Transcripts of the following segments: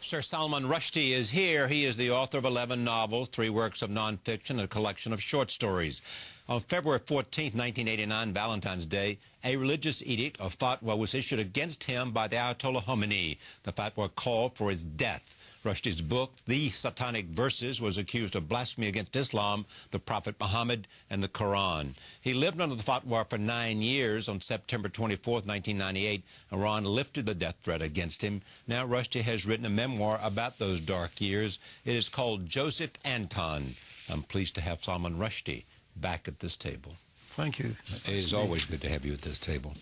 Sir Salman Rushdie is here. He is the author of 11 novels, 3 works of nonfiction, and a collection of short stories. On February 14, 1989, Valentine's Day, a religious edict of fatwa was issued against him by the Ayatollah Khomeini. The fatwa called for his death. Rushdie's book, The Satanic Verses, was accused of blasphemy against Islam, the Prophet Muhammad, and the Quran. He lived under the fatwa for 9 years. On September 24, 1998, Iran lifted the death threat against him. Now Rushdie has written a memoir about those dark years. It is called Joseph Anton. I'm pleased to have Salman Rushdie back at this table. Thank you. It is always good to have you at this table.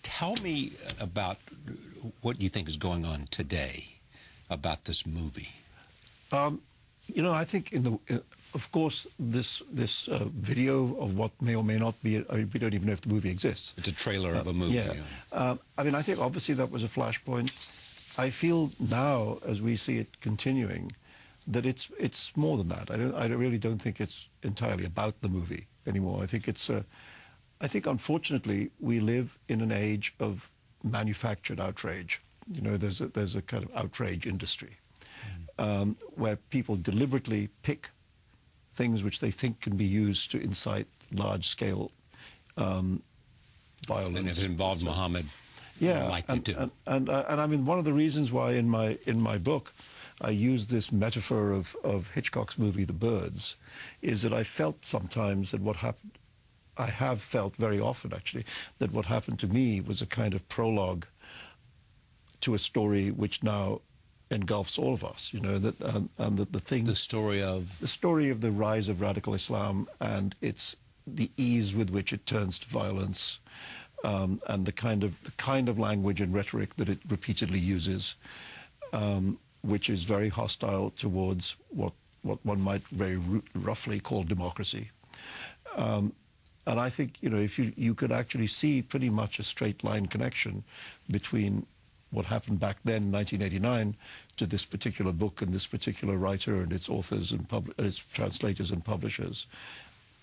Tell me about what you think is going on today about this movie. You know, I think of course, this video of what may or may not be, we don't even know if the movie exists. It's a trailer of a movie. Yeah. I mean, I think obviously that was a flashpoint. I feel now, as we see it continuing, that it's more than that. I really don't think it's entirely about the movie anymore. I think I think unfortunately we live in an age of manufactured outrage. You know, there's a kind of outrage industry where people deliberately pick things which they think can be used to incite large-scale violence. And if it involves Muhammad, yeah, likely to. And I mean, one of the reasons why in my book I use this metaphor of Hitchcock's movie The Birds is that I felt sometimes that what happened, I have felt very often actually, that what happened to me was a kind of prologue to a story which now engulfs all of us, you know, that and that the story of the rise of radical Islam and the ease with which it turns to violence, and the kind of language and rhetoric that it repeatedly uses, which is very hostile towards what one might very roughly call democracy. And I think, you know, if you could actually see pretty much a straight line connection between what happened back then in 1989 to this particular book and this particular writer and its authors and its translators and publishers,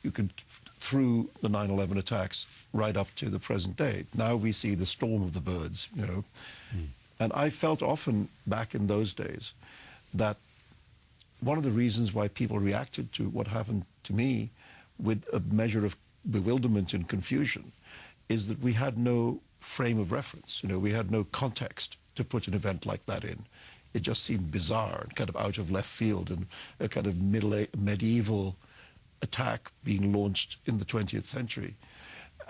you could, through the 9/11 attacks, right up to the present day. Now we see the storm of the birds, you know. And I felt often back in those days that one of the reasons why people reacted to what happened to me with a measure of bewilderment and confusion is that we had no frame of reference. You know, we had no context to put an event like that in. It just seemed bizarre and kind of out of left field, and a kind of medieval attack being launched in the 20th century.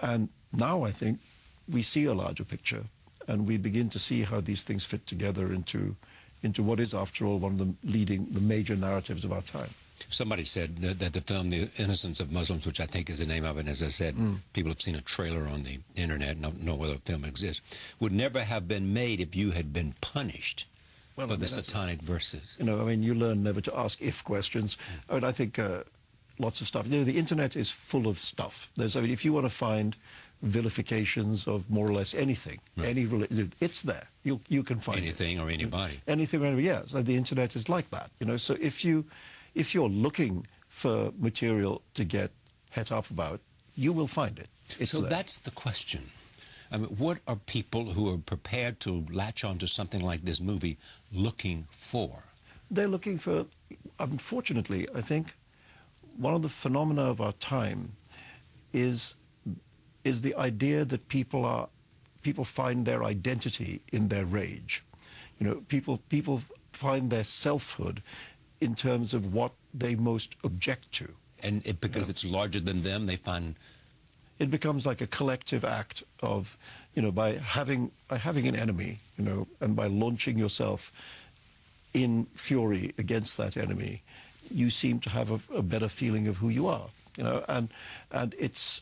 And now I think we see a larger picture, and we begin to see how these things fit together into what is, after all, one of the major narratives of our time. Somebody said that the film The Innocence of Muslims, which I think is the name of it, as I said, people have seen a trailer on the internet and don't know whether the film exists, would never have been made if you had been punished for the Satanic Verses. You know, I mean, you learn never to ask if questions. I mean, I think lots of stuff. You know, the internet is full of stuff. I mean, if you want to find vilifications of more or less anything, any religion, it's there. You can find anything or anybody. Anything or anybody, yeah. So the internet is like that. You know, so if you're looking for material to get het up about, you will find it. So that's the question. I mean, what are people who are prepared to latch onto something like this movie looking for? They're looking for, unfortunately, I think, one of the phenomena of our time is the idea that people find their identity in their rage. You know, people find their selfhood in terms of what they most object to. And because it's larger than them, they find... It becomes like a collective act of, you know, by having an enemy, you know, and by launching yourself in fury against that enemy, you seem to have a better feeling of who you are, you know, and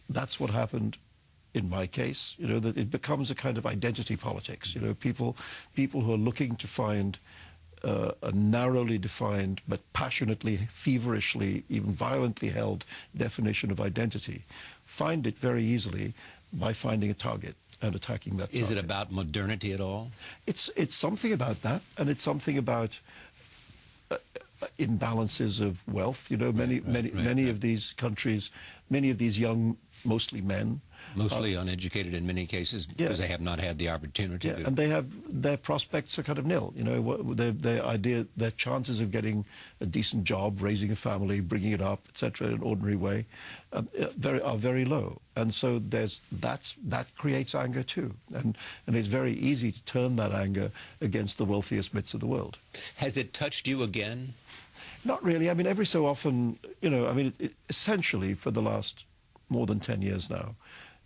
that's what happened in my case, you know, that it becomes a kind of identity politics, you know, people who are looking to find a narrowly defined but passionately, feverishly, even violently held definition of identity, find it very easily by finding a target and attacking that target. Is it about modernity at all? It's something about that, and it's something about imbalances of wealth. You know, many of these countries, many of these young mostly men. Mostly uneducated in many cases because they have not had the opportunity to. And their prospects are kind of nil. You know, their chances of getting a decent job, raising a family, bringing it up, etc., in an ordinary way, are very low. And so that creates anger too. And it's very easy to turn that anger against the wealthiest bits of the world. Has it touched you again? Not really. I mean, every so often, you know, I mean, essentially for the last more than 10 years now,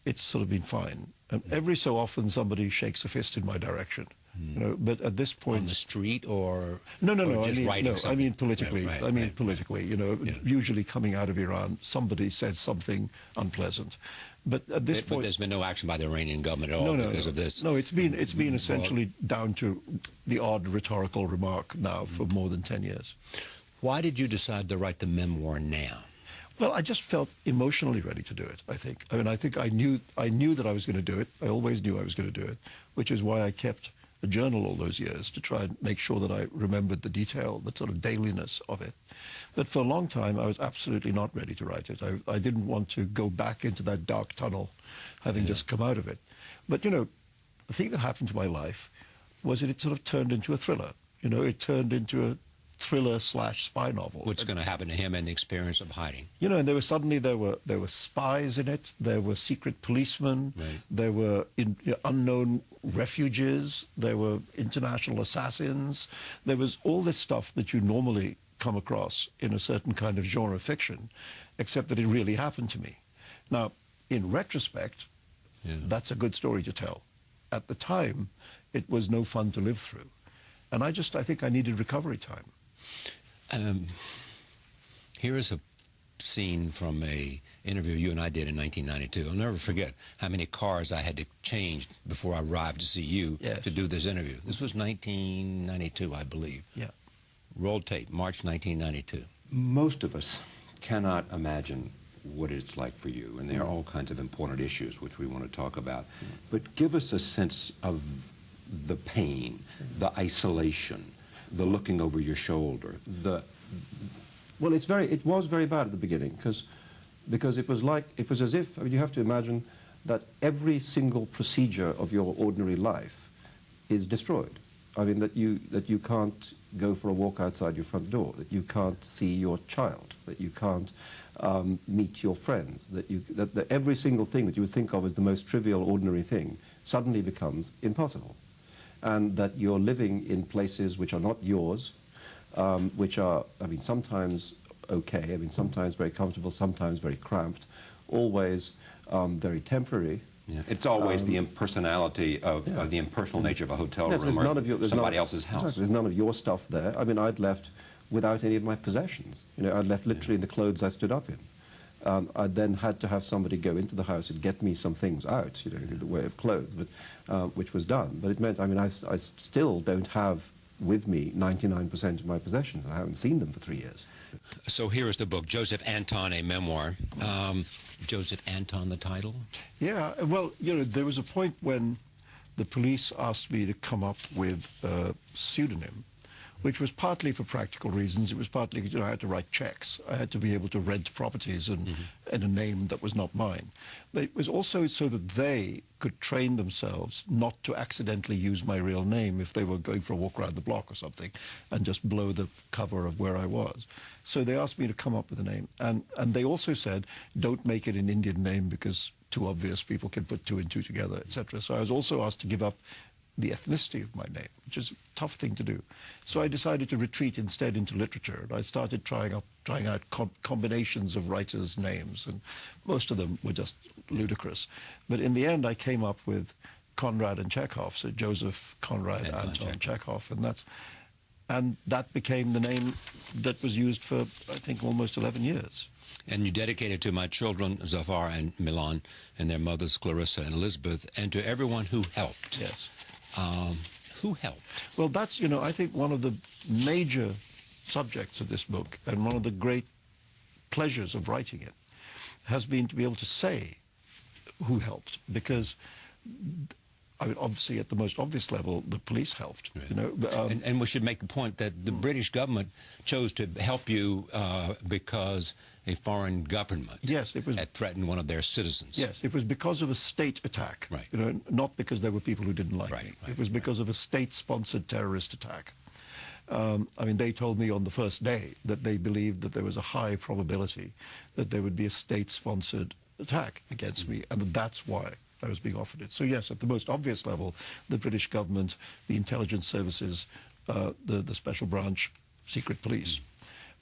it's sort of been fine. And every so often somebody shakes a fist in my direction. You know, but at this point... On the street or... No, just writing something? I mean politically. Politically, you know, usually coming out of Iran, somebody says something unpleasant. But at this point... But there's been no action by the Iranian government at all because of this? No, it's been essentially down to the odd rhetorical remark now for more than 10 years. Why did you decide to write the memoir now? Well, I just felt emotionally ready to do it, I think. I mean, I think I knew that I was going to do it. I always knew I was going to do it, which is why I kept a journal all those years to try and make sure that I remembered the detail, the sort of dailiness of it. But for a long time, I was absolutely not ready to write it. I didn't want to go back into that dark tunnel, having just come out of it. But, you know, the thing that happened to my life was that it sort of turned into a thriller. You know, it turned into a thriller/spy novel. What's going to happen to him and the experience of hiding? You know, and there were spies in it. There were secret policemen. Right. There were unknown refugees. There were international assassins. There was all this stuff that you normally come across in a certain kind of genre fiction, except that it really happened to me. Now, in retrospect, that's a good story to tell. At the time, it was no fun to live through. And I think I needed recovery time. Here is a scene from an interview you and I did in 1992. I'll never forget how many cars I had to change before I arrived to see you to do this interview. This was 1992, I believe. Yeah. Roll tape, March 1992. Most of us cannot imagine what it's like for you, and there are all kinds of important issues which we want to talk about. But give us a sense of the pain, the isolation, the looking over your shoulder. Well, it was very bad at the beginning because it was as if, I mean, you have to imagine that every single procedure of your ordinary life is destroyed. I mean, that you can't go for a walk outside your front door, that you can't see your child, that you can't meet your friends, that every single thing that you would think of as the most trivial, ordinary thing suddenly becomes impossible. And that you're living in places which are not yours, which are, I mean, sometimes okay, I mean, sometimes very comfortable, sometimes very cramped, always very temporary. Yeah. It's always the impersonality of the impersonal nature of a hotel room or somebody else's house. Exactly, there's none of your stuff there. I mean, I'd left without any of my possessions. You know, I'd left literally in the clothes I stood up in. I then had to have somebody go into the house and get me some things out, you know, in the way of clothes, but which was done. But it meant, I mean, I still don't have with me 99% of my possessions. I haven't seen them for 3 years. So here is the book, Joseph Anton, a memoir. Joseph Anton, the title? Yeah, well, you know, there was a point when the police asked me to come up with a pseudonym, which was partly for practical reasons. It was partly, you know, I had to write checks. I had to be able to rent properties and a name that was not mine. But it was also so that they could train themselves not to accidentally use my real name if they were going for a walk around the block or something and just blow the cover of where I was. So they asked me to come up with a name. And they also said, don't make it an Indian name because too obvious, people can put two and two together, etc. So I was also asked to give up the ethnicity of my name, which is a tough thing to do. So I decided to retreat instead into literature, and I started trying out combinations of writers' names, and most of them were just ludicrous. But in the end, I came up with Conrad and Chekhov, so Joseph Conrad Anton Chekhov, and that became the name that was used for, I think, almost 11 years. And you dedicated to my children, Zafar and Milan, and their mothers, Clarissa and Elizabeth, and to everyone who helped. Yes. Who helped? Well, that's, you know, I think one of the major subjects of this book and one of the great pleasures of writing it has been to be able to say who helped, because I mean, obviously, at the most obvious level, the police helped. Right. You know, and we should make the point that the British government chose to help you because a foreign government Yes, it was, had threatened one of their citizens. yes, it was because of a state attack. Right. You know, not because there were people who didn't like Right, me. right, It was because of a state-sponsored terrorist attack. I mean, they told me on the first day that they believed that there was a high probability that there would be a state-sponsored attack against me, and that's why I was being offered it. So yes, at the most obvious level, the British government, the intelligence services, the special branch, secret police.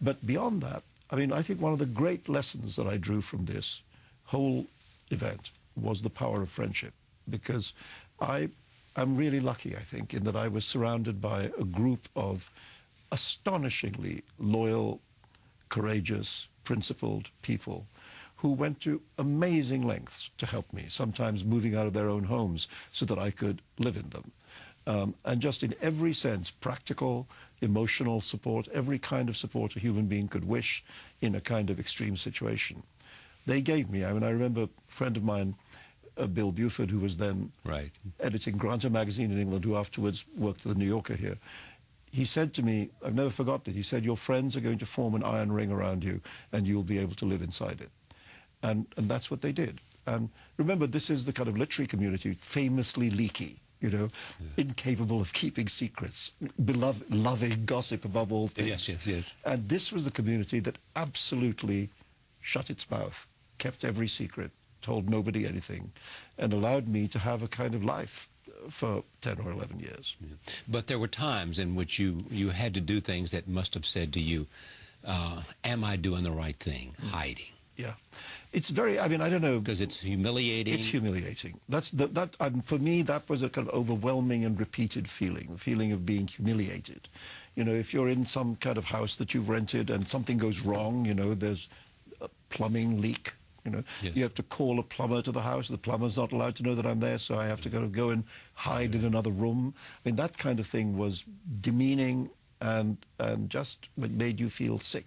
But beyond that, I mean, I think one of the great lessons that I drew from this whole event was the power of friendship, because I'm really lucky, I think, in that I was surrounded by a group of astonishingly loyal, courageous, principled people who went to amazing lengths to help me, sometimes moving out of their own homes so that I could live in them. And just in every sense, practical, emotional support, every kind of support a human being could wish in a kind of extreme situation. They gave me. I mean, I remember a friend of mine, Bill Buford, who was then editing Granta magazine in England, who afterwards worked at the New Yorker here. He said to me, I've never forgotten it, he said, your friends are going to form an iron ring around you and you'll be able to live inside it. And that's what they did. And remember, this is the kind of literary community, famously leaky, you know, incapable of keeping secrets, loving gossip above all things. Yes, yes, yes. And this was the community that absolutely shut its mouth, kept every secret, told nobody anything, and allowed me to have a kind of life for 10 or 11 years. Yeah. But there were times in which you had to do things that must have said to you, am I doing the right thing? Hiding. Yeah. It's very, I mean, I don't know. Because it's humiliating. It's humiliating. For me, that was a kind of overwhelming and repeated feeling, the feeling of being humiliated. You know, if you're in some kind of house that you've rented and something goes wrong, you know, there's a plumbing leak, you know, you have to call a plumber to the house. The plumber's not allowed to know that I'm there, so I have to kind of go and hide in another room. I mean, that kind of thing was demeaning and just made you feel sick.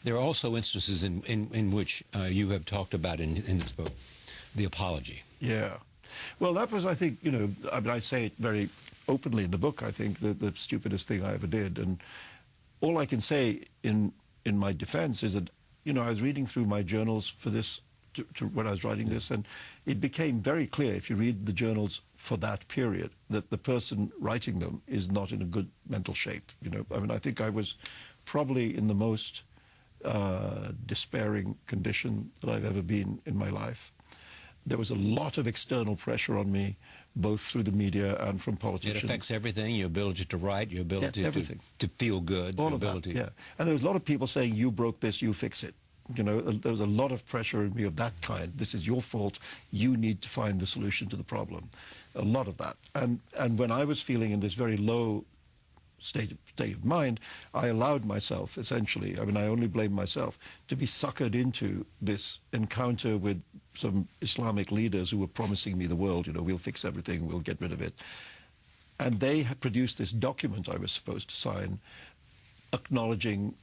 There are also instances in which you have talked about in this book, the apology. Yeah. Well, that was, I think, you know, I mean, I say it very openly in the book, I think, the stupidest thing I ever did. And all I can say in my defense is that, you know, I was reading through my journals for this, when I was writing this, and it became very clear, if you read the journals for that period, that the person writing them is not in a good mental shape. You know, I mean, I think I was probably in the most despairing condition that I've ever been in my life. There was a lot of external pressure on me, both through the media and from politicians. It affects everything, your ability to write, your ability to feel good. All of that, yeah. And there was a lot of people saying, you broke this, you fix it. You know, there was a lot of pressure on me of that kind. This is your fault. You need to find the solution to the problem. A lot of that. And when I was feeling in this very low state of mind, I allowed myself, essentially, I mean, I only blame myself, to be suckered into this encounter with some Islamic leaders who were promising me the world, you know, we'll fix everything, we'll get rid of it. And they had produced this document I was supposed to sign acknowledging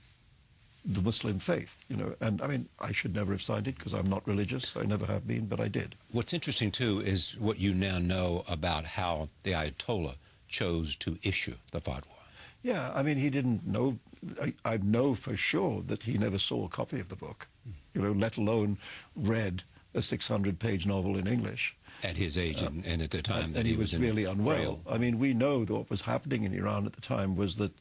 the Muslim faith, you know, and I mean, I should never have signed it because I'm not religious, I never have been, but I did. What's interesting, too, is what you now know about how the Ayatollah chose to issue the fatwa. Yeah, I mean, he didn't know, I know for sure that he never saw a copy of the book, you know, let alone read a 600-page novel in English. At his age and at the time that he was really unwell. I mean, we know that what was happening in Iran at the time was that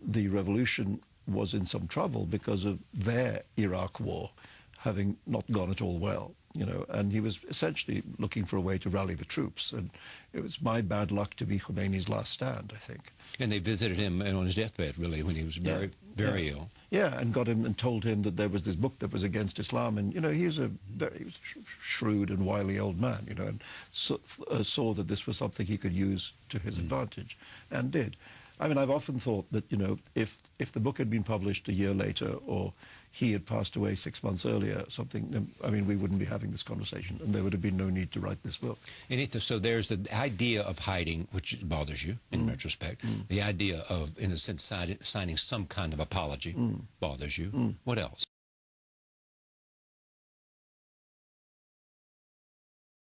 the revolution was in some trouble because of their Iraq war having not gone at all well, you know, and he was essentially looking for a way to rally the troops. And it was my bad luck to be Khomeini's last stand, I think. And they visited him on his deathbed, really, when he was very, very ill. Yeah, and got him and told him that there was this book that was against Islam. And, you know, he was a very shrewd and wily old man, you know, and saw that this was something he could use to his advantage, and did. I mean, I've often thought that, you know, if the book had been published a year later or he had passed away 6 months earlier, something, I mean, we wouldn't be having this conversation and there would have been no need to write this book. And so there's the idea of hiding, which bothers you in retrospect. The idea of, in a sense, signing some kind of apology bothers you. What else?